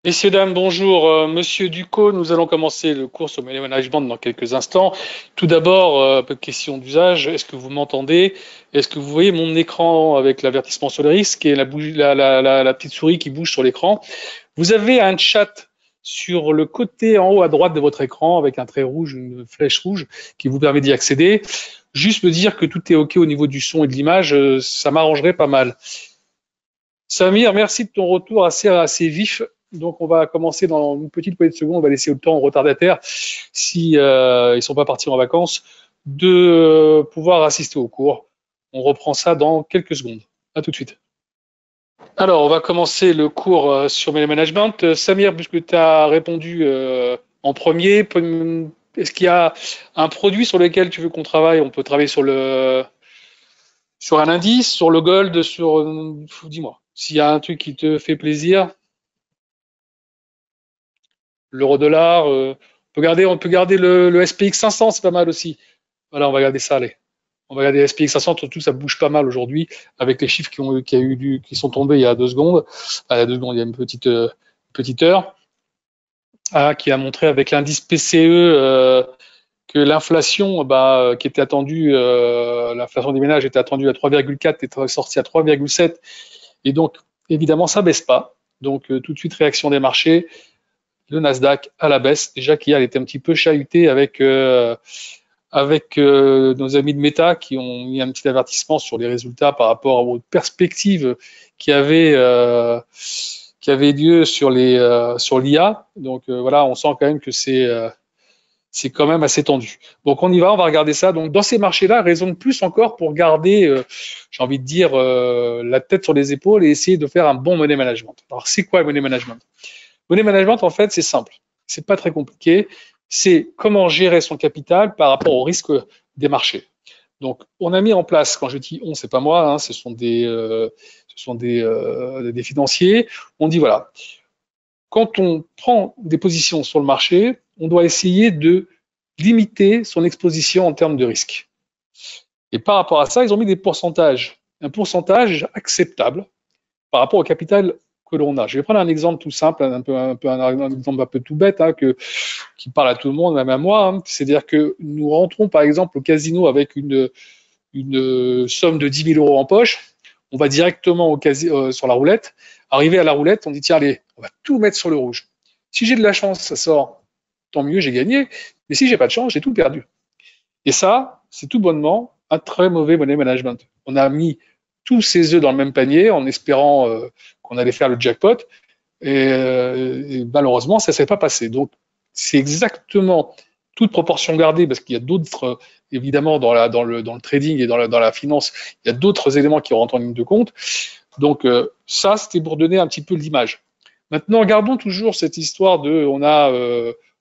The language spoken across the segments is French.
Messieurs, dames, bonjour. Monsieur Ducot, nous allons commencer le cours sur le management dans quelques instants. Tout d'abord, question d'usage. Est-ce que vous m'entendez? Est-ce que vous voyez mon écran avec l'avertissement sur le risque et la petite souris qui bouge sur l'écran? Vous avez un chat sur le côté en haut à droite de votre écran avec un trait rouge, une flèche rouge qui vous permet d'y accéder. Juste me dire que tout est OK au niveau du son et de l'image, ça m'arrangerait pas mal. Samir, merci de ton retour assez vif. Donc, on va commencer dans une petite poignée de secondes. On va laisser le temps aux retardataires, si ils sont pas partis en vacances, de pouvoir assister au cours. On reprend ça dans quelques secondes. À tout de suite. Alors, on va commencer le cours sur le management. Samir, puisque tu as répondu en premier, est-ce qu'il y a un produit sur lequel tu veux qu'on travaille? On peut travailler sur un indice, sur le gold, dis-moi. S'il y a un truc qui te fait plaisir, l'euro-dollar, on peut garder le SPX 500, c'est pas mal aussi. Voilà, on va garder ça, allez. On va regarder SPX 500, surtout ça bouge pas mal aujourd'hui avec les chiffres qui sont tombés il y a 2 secondes. Il y a 2 secondes, il y a une petite heure, qui a montré avec l'indice PCE que l'inflation, qui était attendue, l'inflation des ménages était attendue à 3,4, est sortie à 3,7, et donc évidemment ça baisse pas. Donc tout de suite réaction des marchés, le Nasdaq à la baisse, déjà qu'hier il était un petit peu chahuté avec nos amis de Meta qui ont mis un petit avertissement sur les résultats par rapport aux perspectives qui avaient lieu sur l'IA. Donc voilà, on sent quand même que c'est quand même assez tendu. Donc on y va, on va regarder ça. Donc dans ces marchés-là, raison de plus encore pour garder, j'ai envie de dire, la tête sur les épaules et essayer de faire un bon money management. Alors c'est quoi le money management? Money management, en fait, c'est simple. C'est pas très compliqué. C'est comment gérer son capital par rapport au risque des marchés. Donc, on a mis en place, quand je dis on, c'est pas moi, hein, ce sont des financiers. On dit voilà, quand on prend des positions sur le marché, on doit essayer de limiter son exposition en termes de risque. Et par rapport à ça, ils ont mis des pourcentages, un pourcentage acceptable par rapport au capital que l'on a. Je vais prendre un exemple tout simple, un exemple un peu tout bête, hein, qui parle à tout le monde, même à moi. Hein. C'est-à-dire que nous rentrons par exemple au casino avec une somme de 10 000 euros en poche. On va directement sur la roulette. Arrivé à la roulette, on dit tiens, allez, on va tout mettre sur le rouge. Si j'ai de la chance, ça sort, tant mieux, j'ai gagné. Mais si j'ai pas de chance, j'ai tout perdu. Et ça, c'est tout bonnement un très mauvais money management. On a mis tous ses œufs dans le même panier en espérant qu'on allait faire le jackpot. Et malheureusement, ça ne s'est pas passé. Donc, c'est exactement toute proportion gardée, parce qu'il y a d'autres, évidemment, dans le trading et dans la finance, il y a d'autres éléments qui rentrent en ligne de compte. Donc, ça, c'était pour donner un petit peu l'image. Maintenant, gardons toujours cette histoire on a,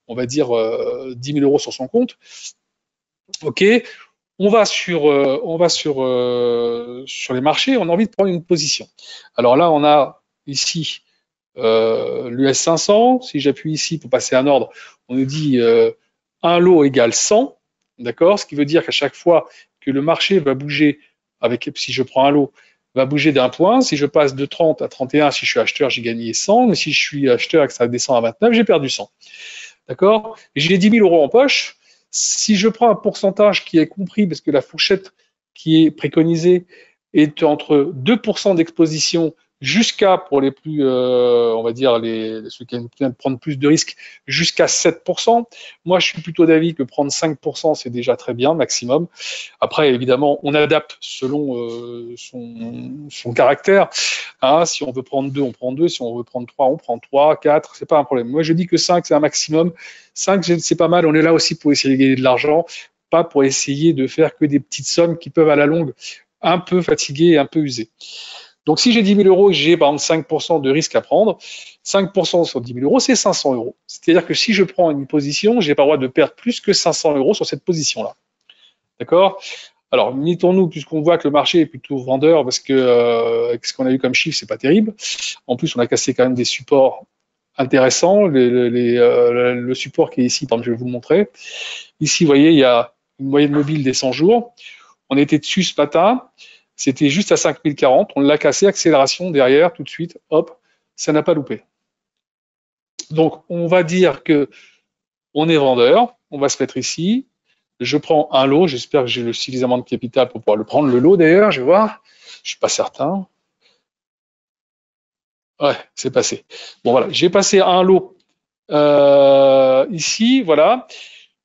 on va dire, 10 000 euros sur son compte. OK, sur les marchés, on a envie de prendre une position. Alors là, on a ici l'US 500. Si j'appuie ici pour passer un ordre, on nous dit un lot égale 100, d'accord? Ce qui veut dire qu'à chaque fois que le marché va bouger, si je prends un lot, va bouger d'un point. Si je passe de 30 à 31, si je suis acheteur, j'ai gagné 100. Mais si je suis acheteur et que ça descend à 29, j'ai perdu 100. D'accord? Et j'ai 10 000 euros en poche. Si je prends un pourcentage qui est compris, parce que la fourchette qui est préconisée est entre 2% d'exposition jusqu'à, pour les plus, on va dire, ceux qui viennent de prendre plus de risques, jusqu'à 7%. Moi, je suis plutôt d'avis que prendre 5%, c'est déjà très bien, maximum. Après, évidemment, on adapte selon son caractère. Hein, si on veut prendre 2, on prend 2. Si on veut prendre 3, on prend 3, 4. C'est pas un problème. Moi, je dis que 5, c'est un maximum. 5, c'est pas mal. On est là aussi pour essayer de gagner de l'argent, pas pour essayer de faire que des petites sommes qui peuvent, à la longue, un peu fatiguer et un peu user. Donc, si j'ai 10 000 euros et que j'ai, par exemple, 5% de risque à prendre, 5% sur 10 000 euros, c'est 500 euros. C'est-à-dire que si je prends une position, j'ai pas le droit de perdre plus que 500 euros sur cette position-là. D'accord? Alors, mettons-nous, puisqu'on voit que le marché est plutôt vendeur, parce que ce qu'on a eu comme chiffre, c'est pas terrible. En plus, on a cassé quand même des supports intéressants. Le support qui est ici, par exemple, je vais vous le montrer. Ici, vous voyez, il y a une moyenne mobile des 100 jours. On était dessus ce matin. C'était juste à 5040. On l'a cassé, accélération derrière, tout de suite. Hop, ça n'a pas loupé. Donc, on va dire que on est vendeur. On va se mettre ici. Je prends un lot. J'espère que j'ai le suffisamment de capital pour pouvoir le prendre. Le lot, d'ailleurs, je vais voir. Je suis pas certain. Ouais, c'est passé. Bon, voilà. J'ai passé un lot ici. Voilà.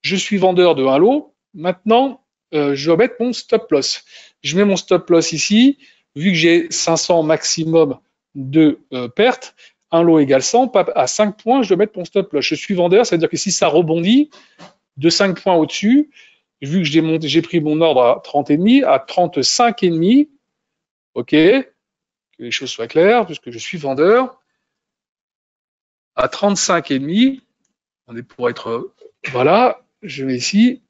Je suis vendeur de un lot. Maintenant, je dois mettre mon stop loss. Je mets mon stop loss ici. Vu que j'ai 500 maximum de pertes, un lot égale 100, à 5 points, je dois mettre mon stop loss. Je suis vendeur, ça veut dire que si ça rebondit de 5 points au-dessus, vu que j'ai pris mon ordre à 30,5, à 35,5, ok, que les choses soient claires, puisque je suis vendeur, à 35,5, on est pour être, voilà, je vais ici,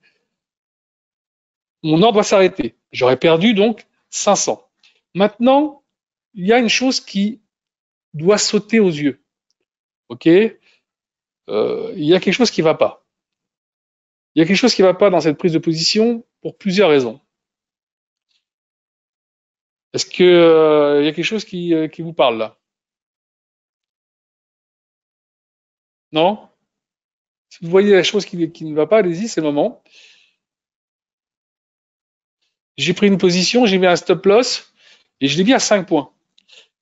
mon ordre va s'arrêter. J'aurais perdu donc 500. Maintenant, il y a une chose qui doit sauter aux yeux. Ok, il y a quelque chose qui ne va pas. Il y a quelque chose qui ne va pas dans cette prise de position pour plusieurs raisons. Est-ce que il y a quelque chose qui vous parle là? Non? Si vous voyez la chose qui ne va pas, allez-y, c'est le moment. J'ai pris une position, j'ai mis un stop loss et je l'ai mis à 5 points.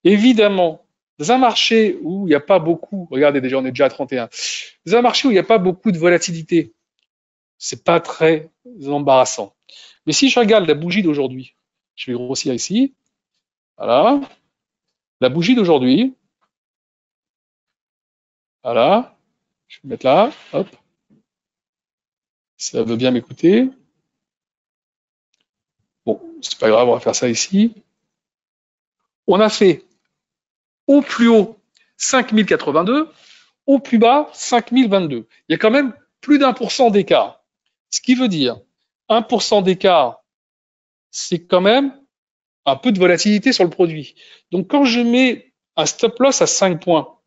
Évidemment, dans un marché où il n'y a pas beaucoup, regardez déjà, on est déjà à 31, dans un marché où il n'y a pas beaucoup de volatilité, c'est pas très embarrassant. Mais si je regarde la bougie d'aujourd'hui, je vais grossir ici, voilà, la bougie d'aujourd'hui, voilà, je vais mettre là, hop, ça veut bien m'écouter. Bon, c'est pas grave, on va faire ça ici. On a fait au plus haut 5082, au plus bas 5022. Il y a quand même plus d'1% d'écart. Ce qui veut dire 1% d'écart, c'est quand même un peu de volatilité sur le produit. Donc quand je mets un stop loss à 5 points,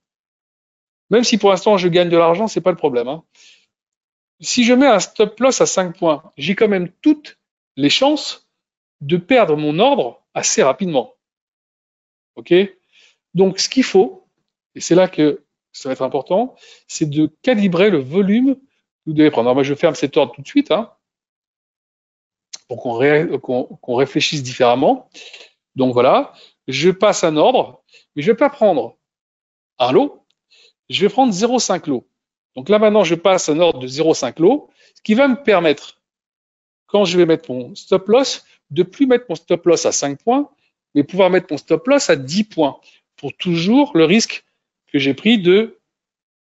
même si pour l'instant je gagne de l'argent, c'est pas le problème. Hein. Si je mets un stop loss à 5 points, j'ai quand même toutes les chances de perdre mon ordre assez rapidement. Ok? Donc ce qu'il faut, et c'est là que ça va être important, c'est de calibrer le volume que vous devez prendre. Alors moi je ferme cet ordre tout de suite, hein, pour qu'on réfléchisse différemment. Donc voilà, je passe un ordre, mais je ne vais pas prendre un lot, je vais prendre 0,5 lot. Donc là maintenant, je passe un ordre de 0,5 lot, ce qui va me permettre, quand je vais mettre mon stop loss, de plus mettre mon stop loss à 5 points, mais pouvoir mettre mon stop loss à 10 points, pour toujours le risque que j'ai pris de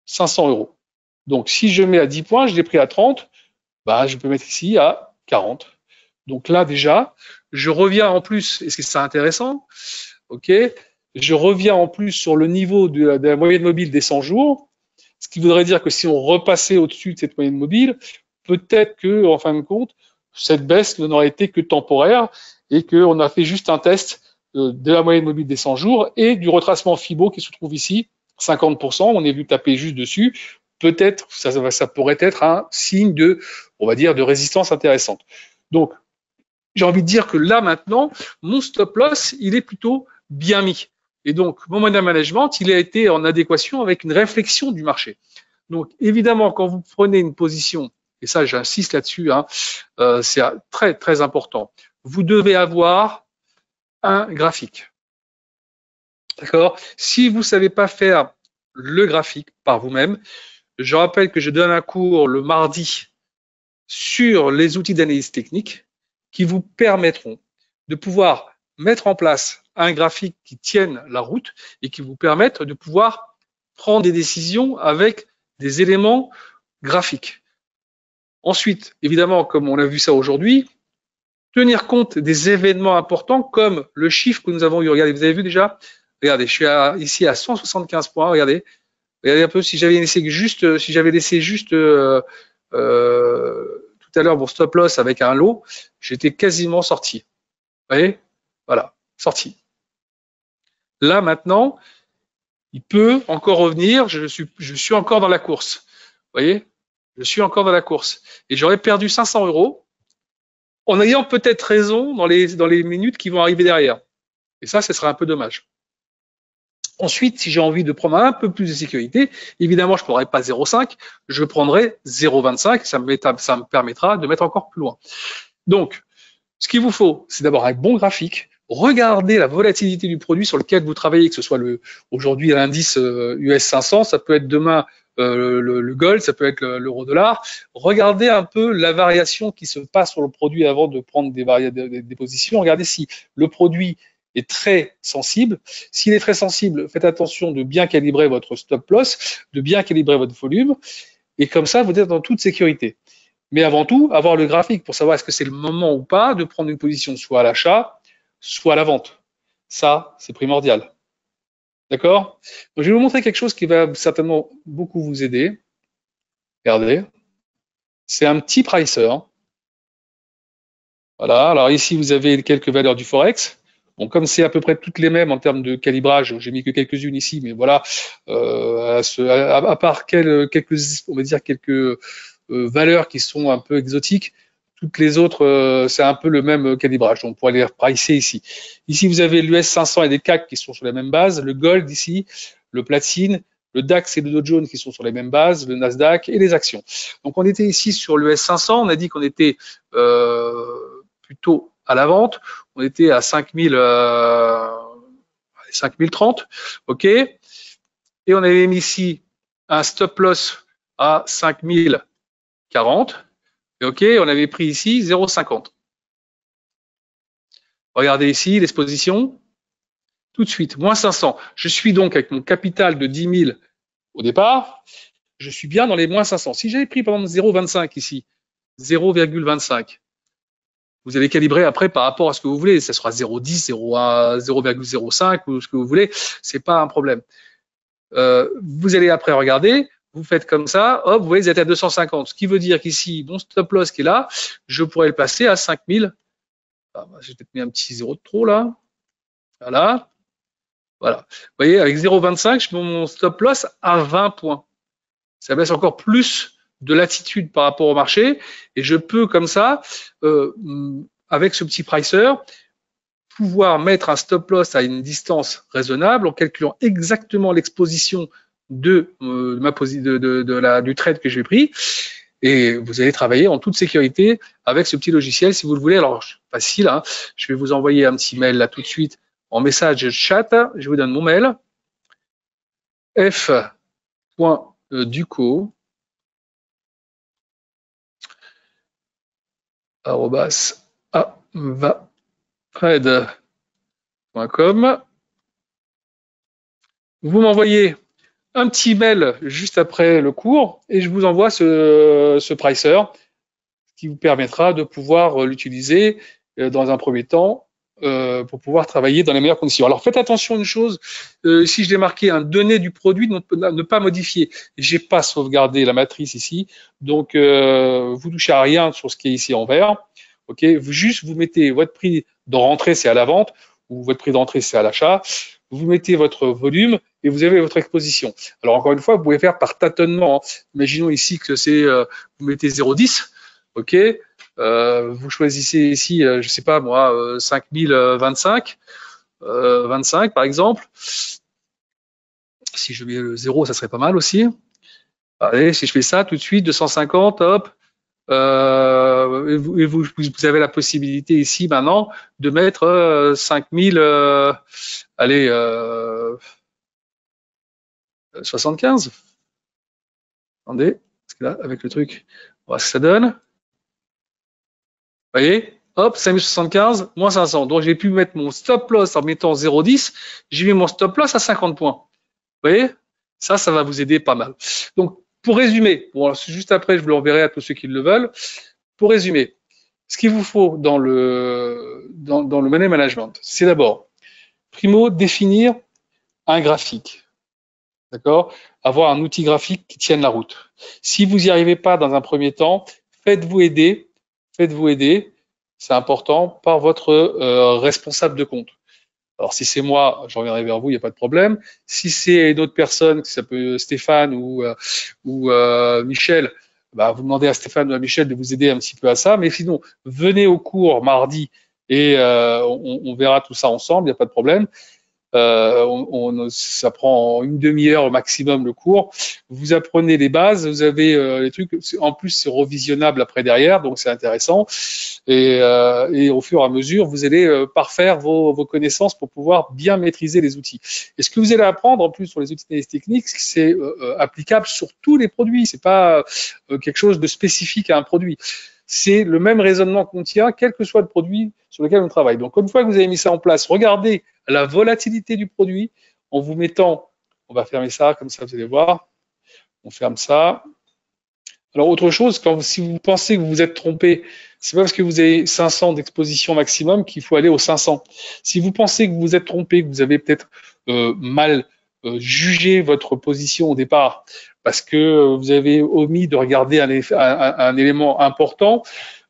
500 euros. Donc si je mets à 10 points, je l'ai pris à 30, bah, je peux mettre ici à 40. Donc là déjà, je reviens en plus, est-ce que c'est intéressant? Ok, je reviens en plus sur le niveau de la moyenne mobile des 100 jours, ce qui voudrait dire que si on repassait au-dessus de cette moyenne mobile, peut-être que, en fin de compte, cette baisse n'aurait été que temporaire et qu'on a fait juste un test de la moyenne mobile des 100 jours et du retracement FIBO qui se trouve ici, 50%, on est vu taper juste dessus. Peut-être, ça pourrait être un signe de, on va dire, de résistance intéressante. Donc, j'ai envie de dire que là, maintenant, mon stop loss, il est plutôt bien mis. Et donc, mon money management, il a été en adéquation avec une réflexion du marché. Donc, évidemment, quand vous prenez une position, et ça, j'insiste là-dessus, hein, c'est très, très important, vous devez avoir un graphique. D'accord? Si vous ne savez pas faire le graphique par vous-même, je rappelle que je donne un cours le mardi sur les outils d'analyse technique qui vous permettront de pouvoir mettre en place un graphique qui tienne la route et qui vous permette de pouvoir prendre des décisions avec des éléments graphiques. Ensuite, évidemment, comme on a vu ça aujourd'hui, tenir compte des événements importants comme le chiffre que nous avons eu. Regardez, vous avez vu déjà? Regardez, je suis ici à 175 points. Regardez un peu si j'avais laissé juste, tout à l'heure mon stop loss avec un lot, j'étais quasiment sorti. Vous voyez? Voilà, sorti. Là maintenant, il peut encore revenir. Je suis encore dans la course. Vous voyez? Je suis encore dans la course et j'aurais perdu 500 euros en ayant peut-être raison dans les minutes qui vont arriver derrière. Et ça, ce serait un peu dommage. Ensuite, si j'ai envie de prendre un peu plus de sécurité, évidemment, je ne prendrai pas 0,5, je prendrai 0,25, ça me permettra de mettre encore plus loin. Donc, ce qu'il vous faut, c'est d'abord un bon graphique, regardez la volatilité du produit sur lequel vous travaillez, que ce soit aujourd'hui l'indice US 500, ça peut être demain le gold, ça peut être l'euro-dollar. Regardez un peu la variation qui se passe sur le produit avant de prendre des positions. Regardez si le produit est très sensible. S'il est très sensible, faites attention de bien calibrer votre stop loss, de bien calibrer votre volume, et comme ça, vous êtes dans toute sécurité. Mais avant tout, avoir le graphique pour savoir est-ce que c'est le moment ou pas de prendre une position soit à l'achat, soit à la vente. Ça, c'est primordial. D'accord? Donc, je vais vous montrer quelque chose qui va certainement beaucoup vous aider. Regardez. C'est un petit pricer. Voilà. Alors ici, vous avez quelques valeurs du Forex. Bon, comme c'est à peu près toutes les mêmes en termes de calibrage, j'ai mis que quelques-unes ici, mais voilà, à part quelques, on va dire quelques valeurs qui sont un peu exotiques, toutes les autres, c'est un peu le même calibrage. Donc, on pourrait les pricer ici. Ici, vous avez l'US 500 et des CAC qui sont sur la même base, le Gold ici, le Platine, le DAX et le Dow Jones qui sont sur les mêmes bases, le Nasdaq et les actions. Donc, on était ici sur l'US 500. On a dit qu'on était plutôt à la vente. On était à 5030, ok. Et on avait mis ici un stop loss à 5040. Ok, on avait pris ici 0,50. Regardez ici l'exposition. Tout de suite, moins 500. Je suis donc avec mon capital de 10 000 au départ. Je suis bien dans les moins 500. Si j'avais pris par exemple 0,25 ici, 0,25, vous allez calibrer après par rapport à ce que vous voulez. Ça sera 0,10, 0,05 ou ce que vous voulez. C'est pas un problème. Vous allez après regarder. Vous faites comme ça, hop, vous voyez, vous êtes à 250. Ce qui veut dire qu'ici, mon stop loss qui est là, je pourrais le passer à 5000. Ah, j'ai peut-être mis un petit zéro de trop là. Voilà. Voilà. Vous voyez, avec 0,25, je mets mon stop loss à 20 points. Ça laisse encore plus de latitude par rapport au marché. Et je peux, comme ça, avec ce petit pricer, pouvoir mettre un stop loss à une distance raisonnable en calculant exactement l'exposition du trade que j'ai pris, et vous allez travailler en toute sécurité avec ce petit logiciel si vous le voulez. Alors facile, hein, je vais vous envoyer un petit mail là tout de suite en message chat. Je vous donne mon mail, f.duco@avafred.com. Vous m'envoyez un petit mail juste après le cours et je vous envoie ce pricer qui vous permettra de pouvoir l'utiliser dans un premier temps pour pouvoir travailler dans les meilleures conditions. Alors faites attention à une chose, si je l'ai marqué un donné du produit, ne pas modifier. J'ai pas sauvegardé la matrice ici, donc vous touchez à rien sur ce qui est ici en vert. Ok, vous mettez votre prix de rentrée, c'est à la vente, ou votre prix d'entrée, c'est à l'achat. Vous mettez votre volume et vous avez votre exposition. Alors encore une fois, vous pouvez faire par tâtonnement. Imaginons ici que c'est vous mettez 0,10, ok. Vous choisissez ici, je sais pas moi, 5025, 25 par exemple. Si je mets le 0, ça serait pas mal aussi. Allez, si je fais ça tout de suite, 250, hop. Vous avez la possibilité ici maintenant de mettre 5000, allez, 75. Attendez, parce que là, avec le truc, on va voir ce que ça donne. Vous voyez, hop, 5075, moins 500. Donc, j'ai pu mettre mon stop loss en mettant 0,10. J'ai mis mon stop loss à 50 points. Vous voyez, ça va vous aider pas mal. Donc, pour résumer, bon, juste après, je vous l'enverrai à tous ceux qui le veulent. Pour résumer, ce qu'il vous faut dans le money management, c'est d'abord, primo, définir un graphique. D'accord? Avoir un outil graphique qui tienne la route. Si vous n'y arrivez pas dans un premier temps, faites-vous aider, c'est important, par votre responsable de compte. Alors si c'est moi, je reviendrai vers vous, il n'y a pas de problème. Si c'est une autre personne, ça peut Stéphane ou Michel, bah, vous demandez à Stéphane ou à Michel de vous aider un petit peu à ça. Mais sinon, venez au cours mardi et on verra tout ça ensemble, il n'y a pas de problème. Ça prend une demi-heure au maximum le cours. Vous apprenez les bases, vous avez les trucs. En plus, c'est revisionnable après derrière, donc c'est intéressant. Et au fur et à mesure, vous allez parfaire vos connaissances pour pouvoir bien maîtriser les outils. Et ce que vous allez apprendre en plus sur les outils d'analyse technique, c'est applicable sur tous les produits. C'est pas quelque chose de spécifique à un produit. C'est le même raisonnement qu'on tient, quel que soit le produit sur lequel on travaille. Donc, une fois que vous avez mis ça en place, regardez la volatilité du produit en vous mettant, on va fermer ça, comme ça vous allez voir, on ferme ça. Alors, autre chose, si vous pensez que vous vous êtes trompé, c'est pas parce que vous avez 500 d'exposition maximum qu'il faut aller aux 500. Si vous pensez que vous vous êtes trompé, que vous avez peut-être mal jugé votre position au départ, parce que vous avez omis de regarder un élément important,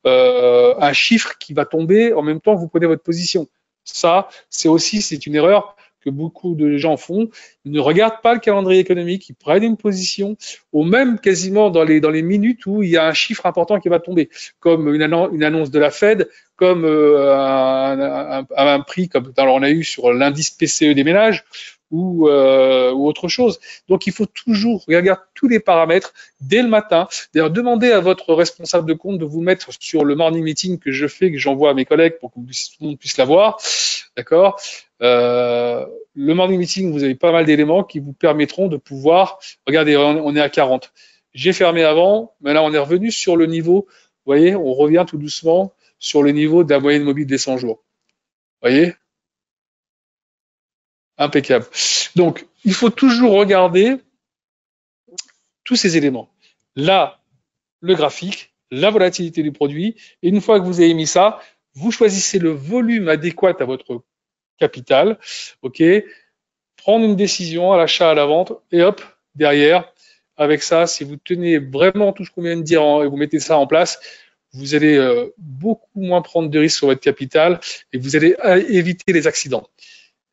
un chiffre qui va tomber en même temps que vous prenez votre position. Ça, c'est une erreur que beaucoup de gens font. Ils ne regardent pas le calendrier économique, ils prennent une position, au même quasiment dans les minutes où il y a un chiffre important qui va tomber, comme une annonce de la Fed, comme un prix, comme on a eu sur l'indice PCE des ménages, ou autre chose. Donc, il faut toujours regarder tous les paramètres dès le matin. D'ailleurs, demandez à votre responsable de compte de vous mettre sur le morning meeting que je fais, que j'envoie à mes collègues pour que tout le monde puisse l'avoir. D'accord. Le morning meeting, vous avez pas mal d'éléments qui vous permettront de pouvoir. Regardez, on est à 40. J'ai fermé avant, mais là, on est revenu sur le niveau. Vous voyez, on revient tout doucement sur le niveau de la moyenne mobile des 100 jours. Vous voyez? Impeccable. Donc, il faut toujours regarder tous ces éléments. Là, le graphique, la volatilité du produit. Et une fois que vous avez mis ça, vous choisissez le volume adéquat à votre capital. OK. Prendre une décision à l'achat, à la vente. Et hop, derrière, avec ça, si vous tenez vraiment tout ce qu'on vient de dire et vous mettez ça en place, vous allez beaucoup moins prendre de risques sur votre capital et vous allez éviter les accidents.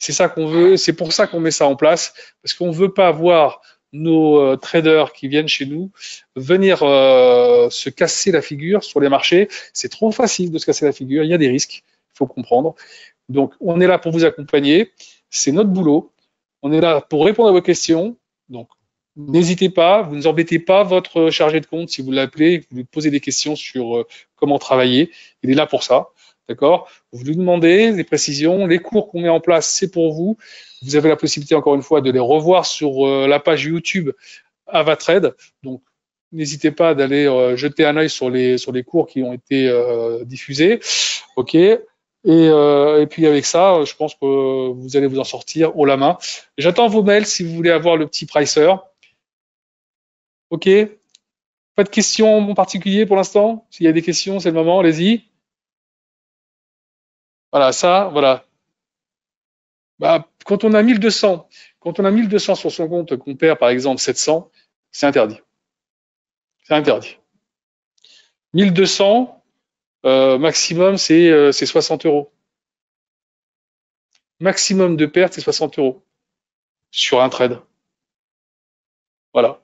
C'est ça qu'on veut, c'est pour ça qu'on met ça en place, parce qu'on ne veut pas voir nos traders qui viennent chez nous venir se casser la figure sur les marchés. C'est trop facile de se casser la figure, il y a des risques, il faut comprendre. Donc, on est là pour vous accompagner, c'est notre boulot, on est là pour répondre à vos questions. Donc, n'hésitez pas, vous ne embêtez pas votre chargé de compte si vous l'appelez, vous lui posez des questions sur comment travailler, il est là pour ça. D'accord? Vous lui demandez des précisions. Les cours qu'on met en place, c'est pour vous. Vous avez la possibilité, encore une fois, de les revoir sur la page YouTube Avatrade. Donc, n'hésitez pas d'aller jeter un œil sur les cours qui ont été diffusés. OK? Et puis avec ça, je pense que vous allez vous en sortir haut la main. J'attends vos mails si vous voulez avoir le petit pricer. OK? Pas de questions en particulier pour l'instant? S'il y a des questions, c'est le moment, allez-y. Voilà, ça, voilà. Bah, quand on a 1200 sur son compte, qu'on perd par exemple 700, c'est interdit. C'est interdit. 1200, maximum, c'est 60 euros. Maximum de perte, c'est 60 euros sur un trade. Voilà.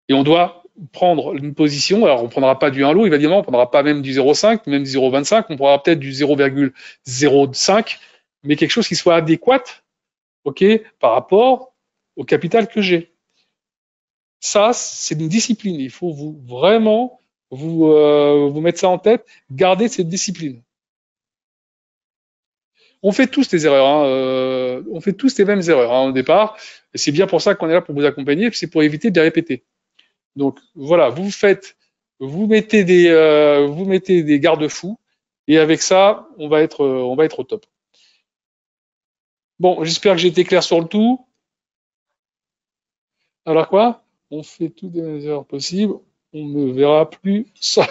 Et on doit prendre une position. Alors, on ne prendra pas du 1 lot, évidemment, on ne prendra pas même du 0,5, même du 0,25, on prendra peut-être du 0,05, mais quelque chose qui soit adéquat, OK, par rapport au capital que j'ai. Ça, c'est une discipline. Il faut vraiment vous mettre ça en tête, garder cette discipline. On fait tous des erreurs, hein, on fait tous les mêmes erreurs hein, au départ, et c'est bien pour ça qu'on est là pour vous accompagner, c'est pour éviter de les répéter. Donc voilà, vous mettez des garde-fous, et avec ça, on va être au top. Bon, j'espère que j'ai été clair sur le tout. Alors quoi? On fait toutes les erreurs possibles, on ne verra plus ça.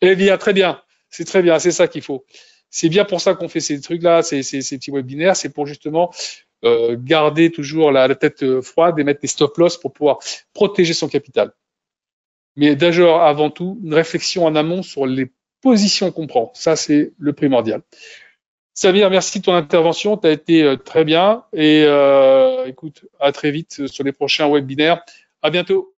Eh bien, très bien, c'est très bien, c'est ça qu'il faut. C'est bien pour ça qu'on fait ces trucs-là, ces petits webinaires, c'est pour justement garder toujours la tête froide et mettre des stop-loss pour pouvoir protéger son capital. Mais d'ailleurs, avant tout, une réflexion en amont sur les positions qu'on prend. Ça, c'est le primordial. Samir, merci de ton intervention, tu as été très bien et écoute, à très vite sur les prochains webinaires. À bientôt.